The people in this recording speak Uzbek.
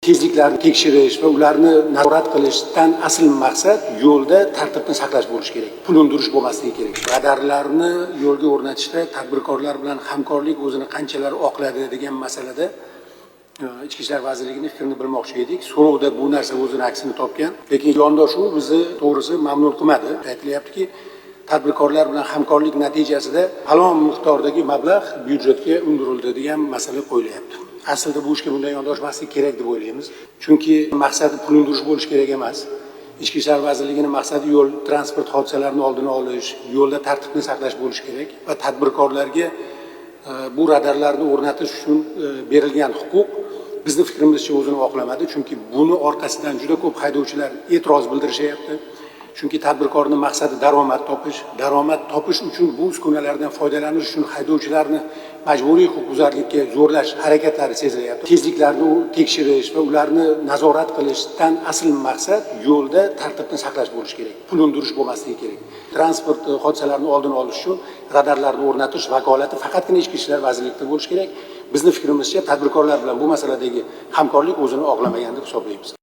tezliklarni tekshirish va ularni nazorat qilishdan asl maqsad yo'lda tartibni saqlash bo'lishi kerak. Pul undirish bo'lmasligi kerak. Radarlarni yo'lga o'rnatishda tadbirkorlar bilan hamkorlik o'zini qanchalar oqladi degan masalada Ichki ishlar vazirligining fikrini bilmoqchi edik. So'rovda bu narsa o'zini aksini topgan, lekin yondashuv bizni to'g'risi mamnun qilmadi. Aytilyaptiki, tadbirkorlar bilan hamkorlik natijasida falon miqdordagi mablag' byudjetga undirildi degan masala qo'yilyapti. Aslida bu ishga bunday yondashmaslik kerak deb o'ylaymiz. Chunki maqsadi pul undirish bo'lishi kerak emas. Ichki ishlar vazirligining maqsadi yo'l transport hodisalarini oldini olish, yo'lda tartibni saqlash bo'lishi kerak va tadbirkorlarga bu radarlarni o'rnatish uchun berilgan huquq bizni fikrimizcha o'zini oqlamadi. Chunki buni orqasidan juda ko'p haydovchilar e'tiroz bildirishyapti. Chunki tadbirkorning maqsadi daromad topish uchun bu uskunalardan foydalanish uchun haydovchilarni majburiy huquqbuzarlikka zo'rlash harakatlari sezilyapti. Tezliklarni tekshirish va ularni nazorat qilishdan asl maqsad yo'lda tartibni saqlash bo'lishi kerak. Pul undirish bo'lmasligi kerak. Transport hodisalarini oldini olish uchun radarlarni o'rnatish vakolati faqatgina Ichki ishlar vazirligida bo'lishi kerak. Bizni fikrimizcha tadbirkorlar bilan bu masaladagi hamkorlik o'zini oqlamagan deb hisoblaymiz.